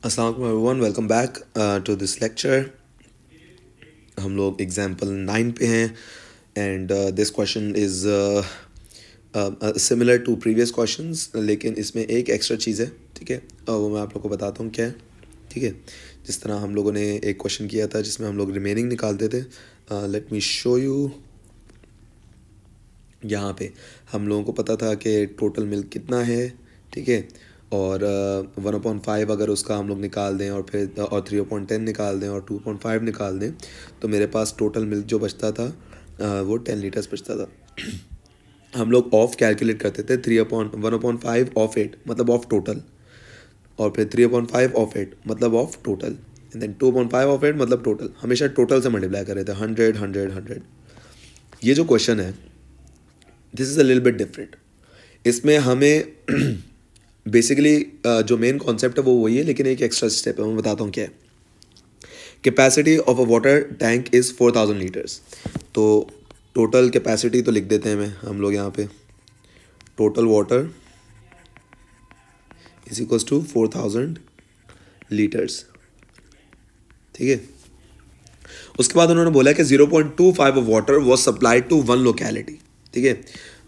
अस्सलाम वालेकुम everyone, welcome back to this lecture. हम लोग एग्जाम्पल 9 पे हैं and this question is similar to previous questions, लेकिन इसमें एक एक्स्ट्रा चीज़ है। ठीक है, वो मैं आप लोग को बताता हूँ क्या है। ठीक है, जिस तरह हम लोगों ने एक क्वेश्चन किया था जिसमें हम लोग रिमेनिंग निकालते थे। Let me show you. यहाँ पे हम लोगों को पता था कि टोटल मिल्क कितना है। ठीक है, और 1/5 अगर उसका हम लोग निकाल दें और फिर 3/10 निकाल दें और 2/5 निकाल दें, तो मेरे पास टोटल मिल्क जो बचता था वो 10 लीटर्स बचता था। हम लोग ऑफ कैलकुलेट करते थे 1/5 ऑफ 8 मतलब ऑफ टोटल, और फिर 3/5 ऑफ 8 मतलब of total, and then 2/5 of 8 मतलब टोटल। हमेशा टोटल से मल्टीप्लाई कर रहे थे, 100 100 100। ये जो क्वेश्चन है, this is a little bit different. इसमें हमें बेसिकली जो मेन कॉन्सेप्ट है वो वही है, लेकिन एक एक्स्ट्रा स्टेप है, मैं बताता हूँ क्या है। Capacity of a water tank is 4000 litres. तो टोटल कैपेसिटी तो लिख देते हैं हम लोग यहाँ पे, total water is equals to 4000 litres. ठीक है, उसके बाद उन्होंने बोला कि 0.25 of water was supplied to one locality. ठीक है,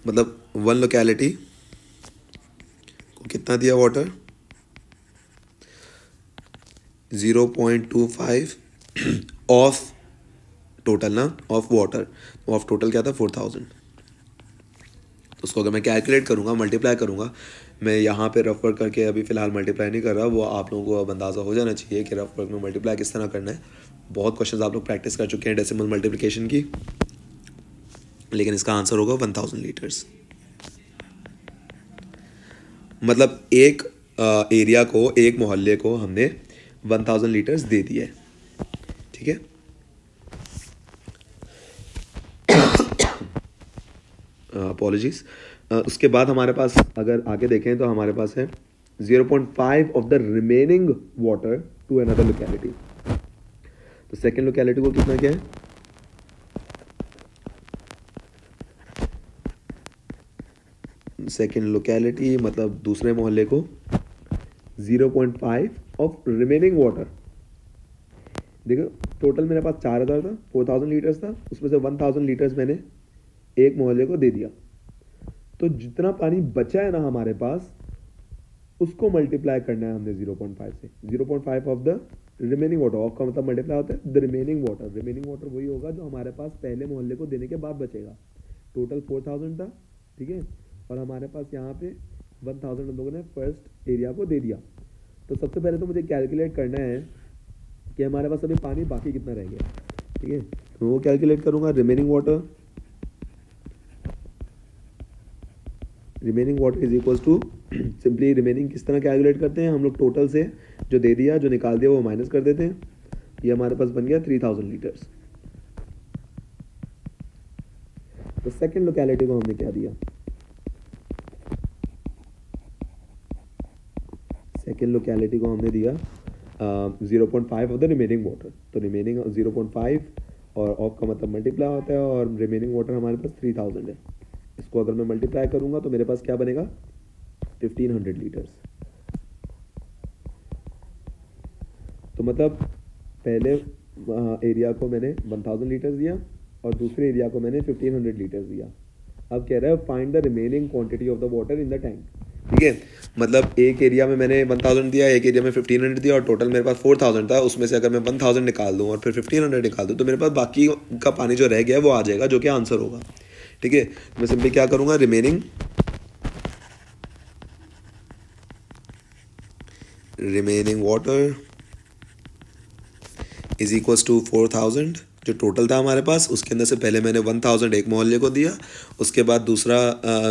मतलब वन लोकेलिटी को कितना दिया वाटर, 0.25 ऑफ टोटल ना, ऑफ वाटर। ऑफ टोटल क्या था, 4000। तो उसको अगर मैं कैलकुलेट करूँगा, मल्टीप्लाई करूँगा, मैं यहाँ पे रफ वर्क करके अभी फ़िलहाल मल्टीप्लाई नहीं कर रहा, वो आप लोगों को अब अंदाज़ा हो जाना चाहिए कि रफ वर्क में मल्टीप्लाई किस तरह करना है। बहुत क्वेश्चंस आप लोग प्रैक्टिस कर चुके हैं डेसिमल मल्टीप्लिकेशन की, लेकिन इसका आंसर होगा 1000 लीटर्स। मतलब एक एरिया को, एक मोहल्ले को हमने 1000 लीटर्स दे दिया है। ठीक है, अपॉलॉजीज। उसके बाद हमारे पास अगर आगे देखें तो हमारे पास है 0.5 of the remaining water to another locality. तो सेकेंड लोकेलिटी को कितना क्या है, सेकेंड लोकेलिटी मतलब दूसरे मोहल्ले को 0.5 ऑफ रिमेनिंग वाटर। देखो टोटल मेरे पास 4000 था, 4000 लीटर्स था, उसमें से 1000 लीटर्स मैंने एक मोहल्ले को दे दिया। तो जितना पानी बचा है ना हमारे पास, उसको मल्टीप्लाई करना है हमने 0.5 से। 0.5 of the remaining water, of का मतलब मल्टीप्लाई होता है the remaining water. Remaining water वही होगा जो हमारे पास पहले मोहल्ले को देने के बाद बचेगा। टोटल 4000 था, ठीक है, और हमारे पास यहाँ पे 1000 हम लोगों ने फर्स्ट एरिया को दे दिया। तो सबसे पहले तो मुझे कैलकुलेट करना है कि हमारे पास अभी पानी बाकी कितना रह गया। ठीक है, तो वो कैलकुलेट करूँगा, remaining water is equals to, simply remaining किस तरह कैलकुलेट करते हैं हम लोग, टोटल से जो दे दिया, जो निकाल दिया वो माइनस कर देते हैं। ये हमारे पास बन गया 3000 लीटर्स। तो सेकेंड लोकेलिटी को हमने क्या दिया, सेकेंड लोकेलिटी को हमने दिया 0.5 ऑफ द रिमेनिंग वाटर। तो रिमेनिंग 0.5 और ऑफ का मतलब मल्टीप्लाई होता है, और रिमेनिंग वाटर हमारे पास 3000 है। इसको अगर मैं मल्टीप्लाई करूंगा तो मेरे पास क्या बनेगा, 1500 लीटर्स। तो मतलब पहले एरिया को मैंने 1000 लीटर्स दिया और दूसरे एरिया को मैंने 1500 लीटर्स दिया। अब कह रहा है find the remaining quantity of the water in the tank. ठीक है, मतलब एक एरिया में मैंने 1000 दिया, एक एरिया में 1500 दिया, और टोटल मेरे पास 4000 था। उसमें से अगर मैं 1000 निकाल दूँ और फिर 1500 निकाल दूँ, तो मेरे पास बाकी का पानी जो रह गया वो आ जाएगा, जो कि आंसर होगा। ठीक है, मैं सिंपली क्या करूँगा, remaining water is equals to 4000, जो टोटल था हमारे पास। उसके अंदर से पहले मैंने 1000 एक मोहल्ले को दिया, उसके बाद दूसरा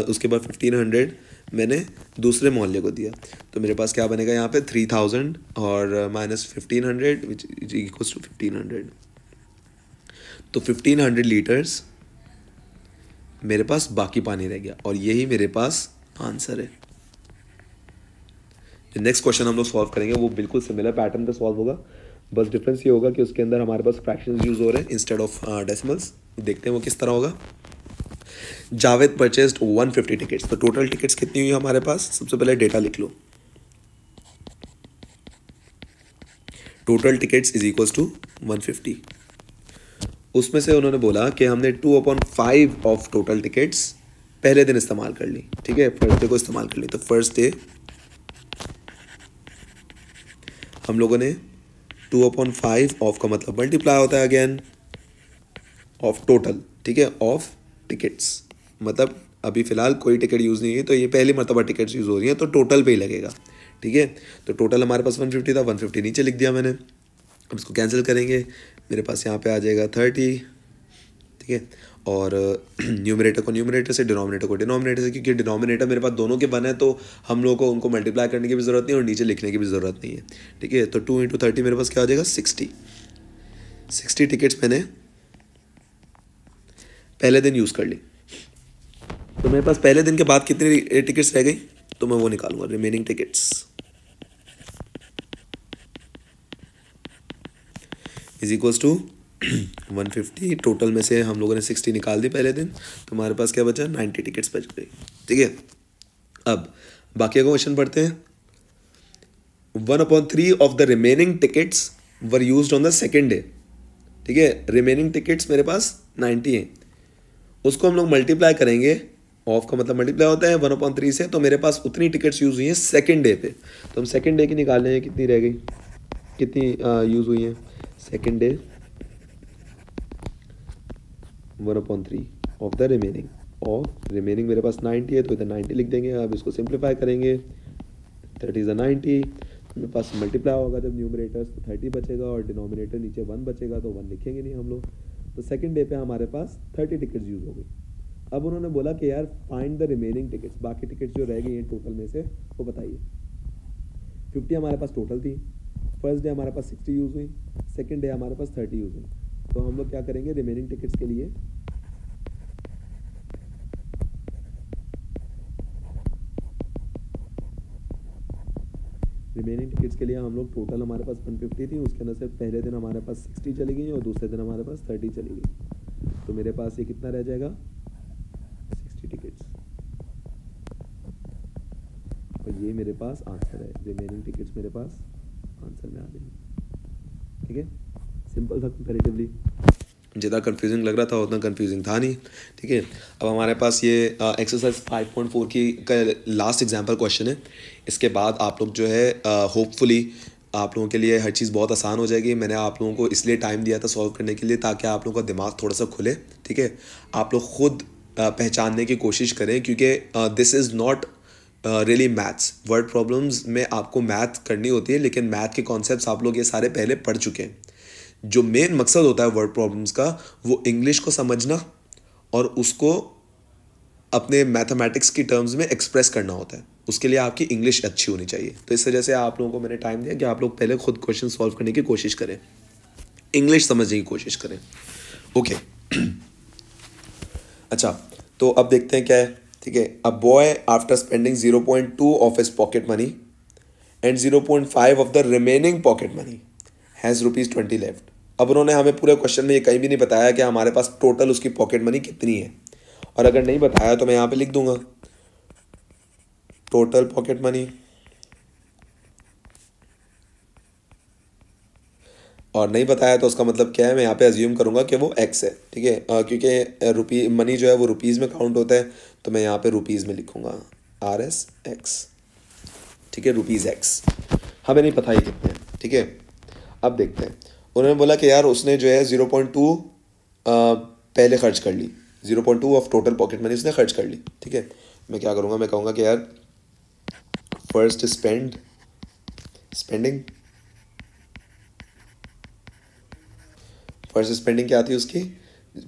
उसके बाद 1500 मैंने दूसरे मोहल्ले को दिया। तो मेरे पास क्या बनेगा यहाँ पे, 3000 और minus 1500 which is equals to 1500। तो 1500 लीटर्स मेरे पास बाकी पानी रह गया, और यही मेरे पास आंसर है। नेक्स्ट क्वेश्चन हम लोग सॉल्व करेंगे, वो बिल्कुल सिमिलर पैटर्न पे सॉल्व होगा, बस डिफरेंस ये होगा कि उसके अंदर हमारे पास फ्रैक्शंस यूज हो रहे हैं इंस्टेड ऑफ डेसिमल्स। देखते हैं वो किस तरह होगा। Javed purchased 150 tickets. तो टोटल टिकट्स कितनी हुई हमारे पास, सबसे पहले डेटा लिख लो। Total tickets is equals to 150। उसमें से उन्होंने बोला कि हमने 2/5 ऑफ टोटल टिकट्स पहले दिन इस्तेमाल कर ली, ठीक है, फर्स्ट डे को इस्तेमाल कर ली। तो फर्स्ट डे हम लोगों ने 2/5 ऑफ का मतलब मल्टीप्लाई होता है अगेन ऑफ टोटल, ठीक है, ऑफ टिकट्स, मतलब अभी फिलहाल कोई टिकट यूज़ नहीं है तो ये पहली मरतबा टिकट्स यूज़ हो रही हैं तो टोटल पे ही लगेगा, ठीक है। तो टोटल हमारे पास 150 था, 150 नीचे लिख दिया मैंने। अब इसको कैंसिल करेंगे, मेरे पास यहाँ पे आ जाएगा 30, ठीक है। और न्यूमरेटर को न्यूमरेटर से, डिनोमिनेटर को डिनोमिनेटर से, क्योंकि डिनोमिनेटर मेरे पास दोनों के बने तो हम लोगों को उनको मल्टीप्लाई करने की भी ज़रूरत नहीं और नीचे लिखने की भी ज़रूरत नहीं है, ठीक है। तो 2 × 30 मेरे पास क्या आ जाएगा 60 टिकट्स मैंने पहले दिन यूज़ कर ली। तो मेरे पास पहले दिन के बाद कितनी टिकट्स रह गई तो मैं वो निकालूंगा, remaining tickets is equals to 150। Total में से हम लोगों ने 60 निकाल दी पहले दिन, तो हमारे पास क्या बचा, 90 टिकट्स बच गई, ठीक है। अब बाकी का क्वेश्चन पढ़ते हैं। 1/3 of the remaining tickets were used on the second day, ठीक है। रिमेनिंग टिकट्स मेरे पास 90 हैं, उसको हम लोग मल्टीप्लाई करेंगे, ऑफ का मतलब मल्टीप्लाई होता है 1/3 से, तो मेरे पास उतनी टिकट्स यूज़ हुई हैं सेकेंड डे पे। तो हम सेकेंड डे की निकाल लें कितनी रह गई, कितनी यूज़ हुई हैं second day, 1/3 of the remaining, और रिमेनिंग मेरे पास 90 है तो इधर 90 लिख देंगे। अब इसको सिंप्लीफाई करेंगे, 30 × 90, मेरे पास मल्टीप्लाई होगा जब न्यूमरेटर्स तो 30 बचेगा और डिनोमिनेटर नीचे 1 बचेगा, तो 1 लिखेंगे नहीं हम लोग। तो सेकेंड डे पे हमारे पास 30 टिकट्स यूज़ हो गई। अब उन्होंने बोला कि यार फाइंड द रिमेनिंग टिकट्स, बाकी टिकट्स जो रह गई हैं टोटल में से वो बताइए। 50 हमारे पास टोटल थी, फर्स्ट डे हमारे पास 60 यूज़ हुई, सेकेंड डे हमारे पास 30 यूज़ हुई। तो हम लोग क्या करेंगे, रिमेनिंग टिकट्स के लिए हम लोग टोटल हमारे पास 150 थी, उसके अंदर से पहले दिन हमारे पास 60 चली गई और दूसरे दिन हमारे पास 30 चली गई। तो मेरे पास ये कितना रह जाएगा, 60 टिकट्स, और ये मेरे पास आंसर है। रिमेनिंग टिकट्स मेरे पास आंसर में आ गई, ठीक है। सिंपल था कंपैरेटिवली, जितना कंफ्यूजिंग लग रहा था उतना कंफ्यूजिंग था नहीं, ठीक है। अब हमारे पास ये एक्सरसाइज 5.4 की का लास्ट एग्जाम्पल क्वेश्चन है। इसके बाद आप लोग जो है होपफुली आप लोगों के लिए हर चीज़ बहुत आसान हो जाएगी। मैंने आप लोगों को इसलिए टाइम दिया था सॉल्व करने के लिए ताकि आप लोगों का दिमाग थोड़ा सा खुले, ठीक है। आप लोग खुद पहचानने की कोशिश करें, क्योंकि this is not really maths. Word problems में आपको मैथ करनी होती है, लेकिन मैथ के कॉन्सेप्ट्स आप लोग ये सारे पहले पढ़ चुके हैं। जो मेन मकसद होता है वर्ड प्रॉब्लम्स का, वो इंग्लिश को समझना और उसको अपने मैथमेटिक्स की टर्म्स में एक्सप्रेस करना होता है। उसके लिए आपकी इंग्लिश अच्छी होनी चाहिए। तो इस वजह से आप लोगों को मैंने टाइम दिया कि आप लोग पहले खुद क्वेश्चन सॉल्व करने की कोशिश करें, इंग्लिश समझने की कोशिश करें, ओके। अच्छा, तो अब देखते हैं क्या है, ठीक है। A boy after spending 0.2 of his pocket money and 0.5 of the remaining pocket money has ₹20 left. अब उन्होंने हमें पूरे क्वेश्चन में ये कहीं भी नहीं बताया कि हमारे पास टोटल उसकी पॉकेट मनी कितनी है, और अगर नहीं बताया तो मैं यहाँ पे लिख दूंगा टोटल पॉकेट मनी, और नहीं बताया तो उसका मतलब क्या है, मैं यहाँ पे अज्यूम करूँगा कि वो एक्स है, ठीक है। क्योंकि मनी जो है वो रुपीज़ में काउंट होता है, तो मैं यहाँ पे रुपीज़ में लिखूँगा RSX, ठीक है, रुपीज़ एक्स। हमें नहीं पता ही कितने हैं, ठीक है। अब देखते हैं, उन्होंने बोला कि यार उसने जो है 0.2 पहले खर्च कर ली, 0.2 ऑफ टोटल पॉकेट मनी उसने खर्च कर ली, ठीक है। मैं क्या करूँगा, मैं कहूँगा कि यार फर्स्ट स्पेंडिंग क्या थी उसकी,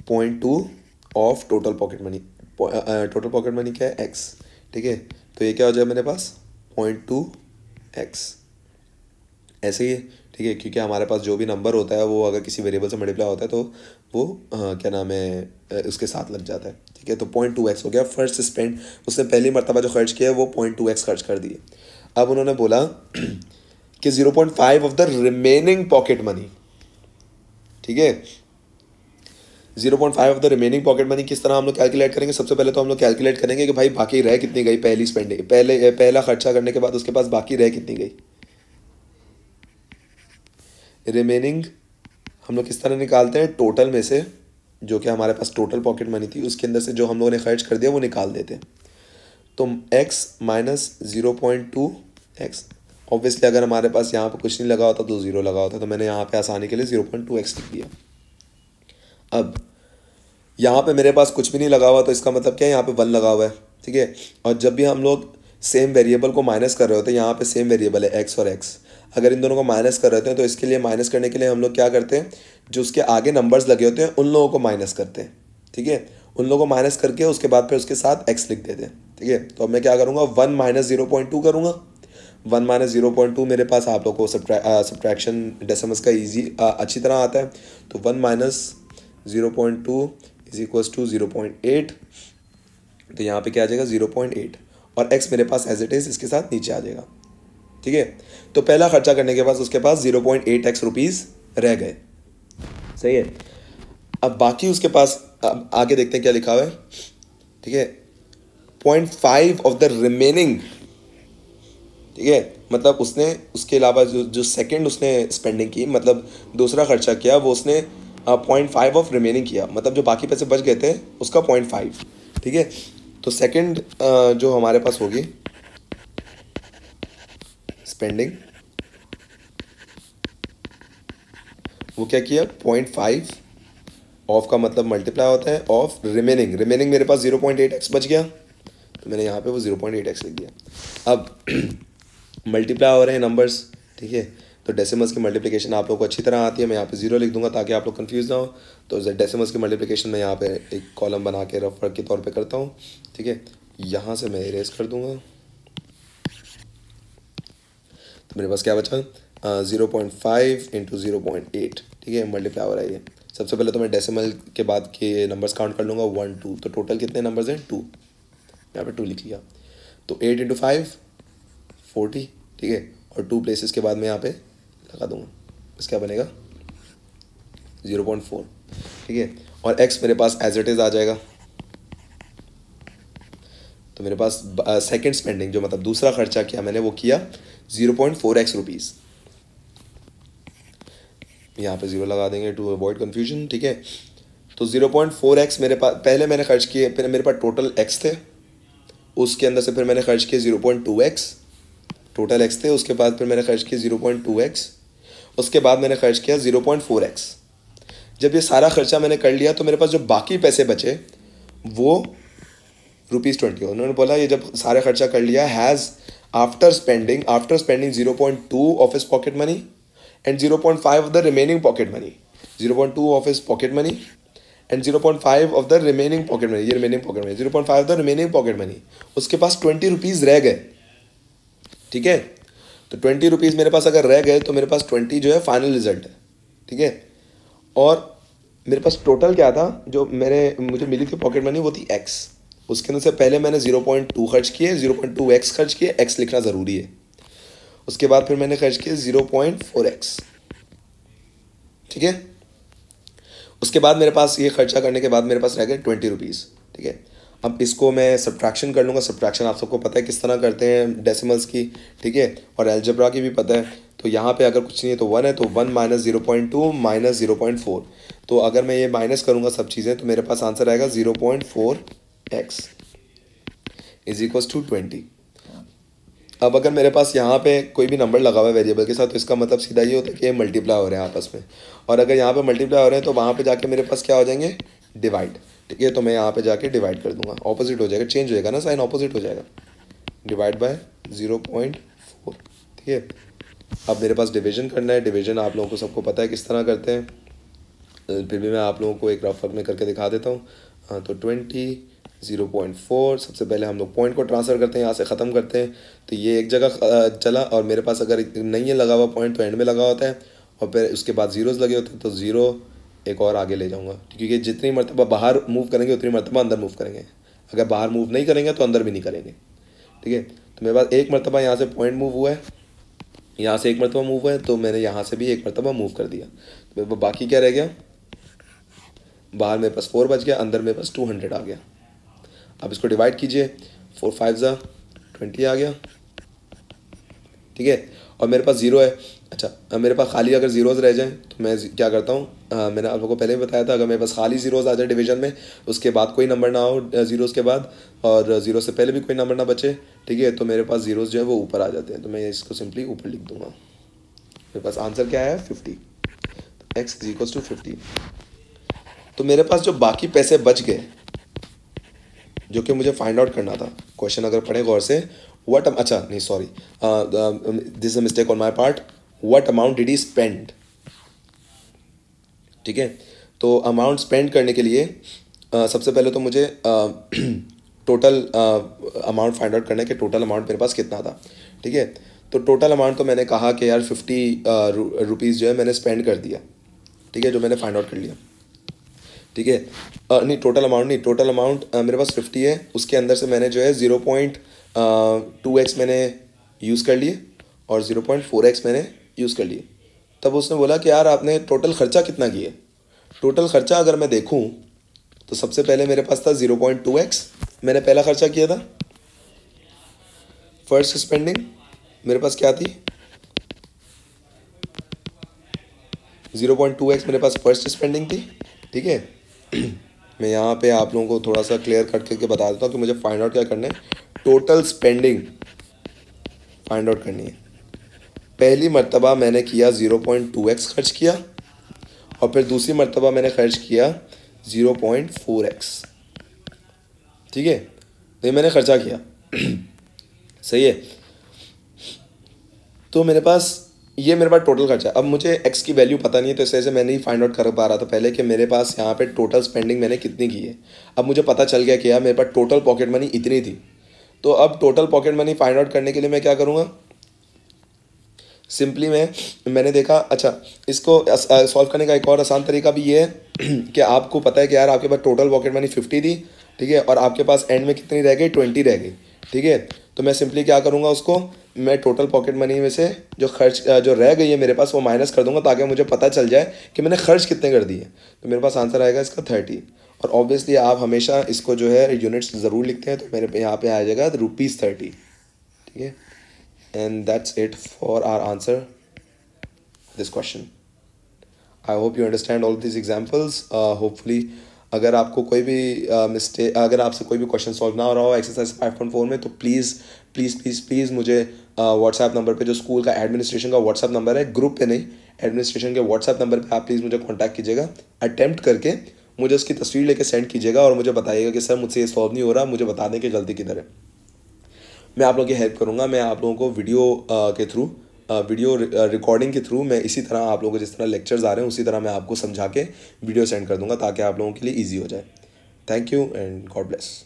0.2 of total pocket money. Total pocket money क्या है, एक्स, ठीक है। तो ये क्या हो जाएगा मेरे पास 0.2x, ऐसे ही है, ठीक है। क्योंकि हमारे पास जो भी नंबर होता है वो अगर किसी वेरिएबल से मल्टीप्लाई होता है तो वो क्या नाम है उसके साथ लग जाता है, ठीक है। तो 0.2x हो गया फर्स्ट स्पेंड। उसने पहली मरतबा जो खर्च किया है वो 0.2x खर्च कर दिए। अब उन्होंने बोला कि 0.5 of the remaining pocket money, ठीक है। 0.5 of the remaining pocket money किस तरह हम लोग कैलकुलेट करेंगे, सबसे पहले तो हम लोग कैलकुलेट करेंगे कि भाई बाकी रह कितनी गई पहली स्पेंडिंग, पहला खर्चा करने के बाद उसके पास बाकी रह कितनी गई। रिमेनिंग हम लोग किस तरह निकालते हैं, टोटल में से जो कि हमारे पास टोटल पॉकेट मनी थी उसके अंदर से जो हम लोगों ने खर्च कर दिया वो निकाल देते हैं। तो x माइनस 0.2 x, ऑब्वियसली अगर हमारे पास यहाँ पे कुछ नहीं लगा होता तो 0 लगा होता, तो मैंने यहाँ पे आसानी के लिए 0.2 x लिख दिया। अब यहाँ पे मेरे पास कुछ भी नहीं लगा हुआ तो इसका मतलब क्या है, यहाँ पे 1 लगा हुआ है, ठीक है। और जब भी हम लोग सेम वेरिएबल को माइनस कर रहे होते हैं, यहाँ पे सेम वेरिएबल है x और x, अगर इन दोनों को माइनस कर रहे होते हैं तो इसके लिए माइनस करने के लिए हम लोग क्या करते हैं, जो उसके आगे नंबर्स लगे होते हैं उन लोगों को माइनस करते हैं, ठीक है। उन लोगों को माइनस करके उसके बाद फिर उसके साथ x लिख देते हैं, ठीक है। तो अब मैं क्या करूँगा, 1 माइनस 0.2 करूँगा। 1 माइनस 0.2 मेरे पास आप लोग को सब्ट्रैक्शन डेसिमल्स का ईजी अच्छी तरह आता है। तो 1 माइनस 0.2 इज इक्वल्स टू 0.8, तो यहाँ पे क्या आ जाएगा 0.8, और x मेरे पास एज इट इज़ इसके साथ नीचे आ जाएगा, ठीक है। तो पहला खर्चा करने के बाद उसके पास 0.8x रुपीज़ रह गए, सही है। अब बाकी उसके पास अब आगे देखते हैं क्या लिखा हुआ है, ठीक है। 0.5 ऑफ द रिमेनिंग, ठीक है, मतलब उसने उसके अलावा जो सेकंड उसने स्पेंडिंग की, मतलब दूसरा खर्चा किया, वो उसने 0.5 ऑफ रिमेनिंग किया, मतलब जो बाकी पैसे बच गए थे उसका 0.5, ठीक है। तो सेकंड जो हमारे पास होगी स्पेंडिंग, वो क्या किया, 0.5 ऑफ का मतलब मल्टीप्लाई होता है ऑफ रिमेनिंग। रिमेनिंग मेरे पास 0.8x बच गया, तो मैंने यहाँ पे वो 0.8x लिख दिया। अब मल्टीप्लाई हो रहे हैं नंबर्स, ठीक है। तो डेसिमल्स की मल्टीप्लिकेशन आप लोगों को अच्छी तरह आती है, मैं यहाँ पे 0 लिख दूंगा ताकि आप लोग कंफ्यूज ना हो। तो डेसिमल्स की मल्टीप्लिकेशन मैं यहाँ पे एक कॉलम बना के रफ वर्क के तौर पे करता हूँ, ठीक है। यहाँ से मैं इरेज कर दूंगा, तो मेरे पास क्या बचा, 0.5 इंटू 0.8, ठीक है, मल्टीप्लाई हो रहा है ये। सबसे पहले तो मैं डेसिमल के बाद के नंबर्स काउंट कर लूँगा, 1 2, तो टोटल कितने नंबर्स हैं, 2, यहाँ पे 2 लिख लिया। तो 8 इंटू 5 40, ठीक है, और 2 प्लेसेस के बाद मैं यहाँ पे लगा दूंगा, बस क्या बनेगा 0.4, ठीक है। और x मेरे पास एज इट इज़ आ जाएगा। तो मेरे पास सेकंड स्पेंडिंग जो मतलब दूसरा खर्चा किया मैंने वो किया 0.4x रुपीज़, यहाँ पे 0 लगा देंगे टू अवॉइड कन्फ्यूजन, ठीक है। तो 0.4x मेरे पास पहले मैंने खर्च किए, फिर मेरे पास टोटल x थे, उसके अंदर से फिर मैंने खर्च किए 0.2x, टोटल x थे, उसके बाद फिर मैंने खर्च किया 0.2x, उसके बाद मैंने खर्च किया 0.4x। जब ये सारा खर्चा मैंने कर लिया तो मेरे पास जो बाकी पैसे बचे वो ₹20। उन्होंने बोला ये जब सारे खर्चा कर लिया, has after spending 0.2 of his pocket money and 0.5 of the remaining pocket money, 0.2 of his pocket money and 0.5 of the remaining pocket money, ये remaining pocket money, 0.5 of the remaining pocket money, उसके पास ₹20 रह गए, ठीक है। तो ₹20 मेरे पास अगर रह गए तो मेरे पास 20 जो है फाइनल रिजल्ट है, ठीक है। और मेरे पास टोटल क्या था, जो मुझे मिली थी पॉकेट मनी वो थी x, उसके अंदर से पहले मैंने 0.2 खर्च किए, 0.2x खर्च किए, x लिखना ज़रूरी है। उसके बाद फिर मैंने खर्च किए 0.4x, ठीक है। उसके बाद मेरे पास ये खर्चा करने के बाद मेरे पास रह गए ₹20, ठीक है। अब इसको मैं सब्ट्रैक्शन कर लूँगा, सब्ट्रैक्शन आप सबको पता है किस तरह करते हैं डेसिमल्स की, ठीक है, और अलजेब्रा की भी पता है। तो यहाँ पे अगर कुछ नहीं है तो 1 है, तो 1 माइनस 0.2 माइनस 0.4, तो अगर मैं ये माइनस करूँगा सब चीज़ें तो मेरे पास आंसर आएगा 0.4x इज इक्वल्स टू 20। अब अगर मेरे पास यहाँ पे कोई भी नंबर लगा हुआ है वेरिएबल के साथ तो इसका मतलब सीधा ये होता है कि ये मल्टीप्लाई हो रहे हैं आपस में, और अगर यहाँ पे मल्टीप्लाई हो रहे हैं तो वहाँ पे जाके मेरे पास क्या हो जाएंगे, डिवाइड, ठीक है। तो मैं यहाँ पे जाके डिवाइड कर दूंगा, ऑपोजिट हो जाएगा, चेंज हो जाएगा ना, साइन ऑपोजिट हो जाएगा, डिवाइड बाय 0.4, ठीक है। अब मेरे पास डिवीजन करना है, डिवीजन आप लोगों को सबको पता है किस तरह करते हैं, फिर भी मैं आप लोगों को एक रफ वर्क में करके दिखा देता हूँ। तो 20 0.4, सबसे पहले हम लोग पॉइंट को ट्रांसफ़र करते हैं, यहाँ से ख़त्म करते हैं, तो ये एक जगह चला, और मेरे पास अगर नहीं है लगा हुआ पॉइंट तो एंड में लगा होता है, और फिर उसके बाद ज़ीरोज़ लगे होते हैं, तो 0 एक और आगे ले जाऊँगा, क्योंकि जितनी मरतबा बाहर मूव करेंगे उतनी मरतबा अंदर मूव करेंगे, अगर बाहर मूव नहीं करेंगे तो अंदर भी नहीं करेंगे, ठीक है। तो मेरे पास एक मरतबा यहाँ से पॉइंट मूव हुआ है, यहाँ से एक मरतबा मूव हुआ है, तो मैंने यहाँ से भी एक मरतबा मूव कर दिया, तो मेरे पास बाकी क्या रह गया, बाहर मेरे पास 4 बच गया, अंदर मेरे पास 200 आ गया। अब इसको डिवाइड कीजिए, 4 5 20 आ गया, ठीक है। और मेरे पास 0 है, अच्छा, मेरे पास खाली अगर ज़ीरोज़ रह जाएं तो मैं क्या करता हूँ, मैंने आप लोगों को पहले भी बताया था, अगर मेरे पास खाली ज़ीरोज़ आ जाए डिवीजन में, उसके बाद कोई नंबर ना हो ज़ीरोज़ के बाद, और ज़ीरो से पहले भी कोई नंबर ना बचे, ठीक है, तो मेरे पास ज़ीरोज़ जो है वो ऊपर आ जाते हैं, तो मैं इसको सिंपली ऊपर लिख दूंगा। मेरे पास आंसर क्या है 50, एक्स इज इक्वल टू 50। तो मेरे पास जो बाकी पैसे बच गए जो कि मुझे फाइंड आउट करना था, क्वेश्चन अगर पढ़े गौर से, व्हाट, अच्छा नहीं sorry, this is a mistake on my part, what amount did he spend, ठीक है। तो अमाउंट स्पेंड करने के लिए सबसे पहले तो मुझे टोटल अमाउंट फाइंड आउट करना है कि टोटल अमाउंट मेरे पास कितना था, ठीक है। तो टोटल अमाउंट तो मैंने कहा कि यार 50 रुपीज़ जो है मैंने स्पेंड कर दिया, ठीक है, जो मैंने फाइंड आउट कर लिया, ठीक है। नहीं टोटल अमाउंट नहीं, टोटल अमाउंट मेरे पास 50 है, उसके अंदर से मैंने जो है 0.2x मैंने यूज़ कर लिए और 0.4x मैंने यूज़ कर लिए। तब उसने बोला कि यार आपने टोटल ख़र्चा कितना किया। टोटल ख़र्चा अगर मैं देखूं तो सबसे पहले मेरे पास था 0.2x, मैंने पहला ख़र्चा किया था। फर्स्ट स्पेंडिंग मेरे पास क्या थी, 0.2x मेरे पास फर्स्ट स्पेंडिंग थी, ठीक है। मैं यहाँ पे आप लोगों को थोड़ा सा क्लियर कट करके बता देता हूँ कि मुझे फाइंड आउट क्या करना है। टोटल स्पेंडिंग फाइंड आउट करनी है। पहली मर्तबा मैंने किया 0.2x खर्च किया और फिर दूसरी मर्तबा मैंने खर्च किया 0.4x, ठीक है। तो ये मैंने खर्चा किया सही है। तो मेरे पास ये मेरे पास टोटल खर्चा। अब मुझे x की वैल्यू पता नहीं है, तो इस वजह से मैं नहीं फाइंड आउट कर पा रहा था पहले कि मेरे पास यहाँ पे टोटल स्पेंडिंग मैंने कितनी की है। अब मुझे पता चल गया कि यार मेरे पास टोटल पॉकेट मनी इतनी थी। तो अब total pocket money find out करने के लिए मैं क्या करूँगा, सिंपली मैंने देखा, अच्छा इसको सॉल्व करने का एक और आसान तरीका भी ये है कि आपको पता है कि यार आपके पास टोटल पॉकेट मनी 50 थी, ठीक है, और आपके पास एंड में कितनी रह गई, 20 रह गई, ठीक है। तो मैं सिंपली क्या करूँगा, उसको मैं टोटल पॉकेट मनी में से जो खर्च जो रह गई है मेरे पास वो माइनस कर दूंगा, ताकि मुझे पता चल जाए कि मैंने खर्च कितने कर दिए। तो मेरे पास आंसर आएगा इसका 30। और ऑब्वियसली आप हमेशा इसको जो है यूनिट्स ज़रूर लिखते हैं, तो मेरे यहाँ पे आ जाएगा ₹30, ठीक है। And that's it for our answer this question. I hope you understand all these examples. Hopefully अगर आपको कोई भी मिस्टेक, अगर आपसे कोई भी क्वेश्चन सॉल्व ना हो रहा हो एक्सरसाइज 5.4 में, तो प्लीज़ प्लीज़ प्लीज़ प्लीज़ मुझे व्हाट्सएप नंबर पे, जो स्कूल का एडमिनिस्ट्रेशन का व्हाट्सएप नंबर है, ग्रुप पे नहीं, एडमिनिस्ट्रेशन के व्हाट्सएप नंबर पे आप प्लीज़ मुझे कॉन्टैक्ट कीजिएगा। अटैम्प्ट करके मुझे उसकी तस्वीर लेके सेंड कीजिएगा और मुझे बताइएगा कि सर मुझसे ये सॉल्व नहीं हो रहा, मुझे बता दें कि गलती किधर है। मैं आप लोगों की हेल्प करूँगा। मैं आप लोगों को वीडियो के थ्रू, वीडियो रिकॉर्डिंग के थ्रू मैं इसी तरह आप लोगों को जिस तरह लेक्चर्स आ रहे हैं उसी तरह मैं आपको समझा के वीडियो सेंड कर दूंगा, ताकि आप लोगों के लिए ईजी हो जाए। Thank you and God bless.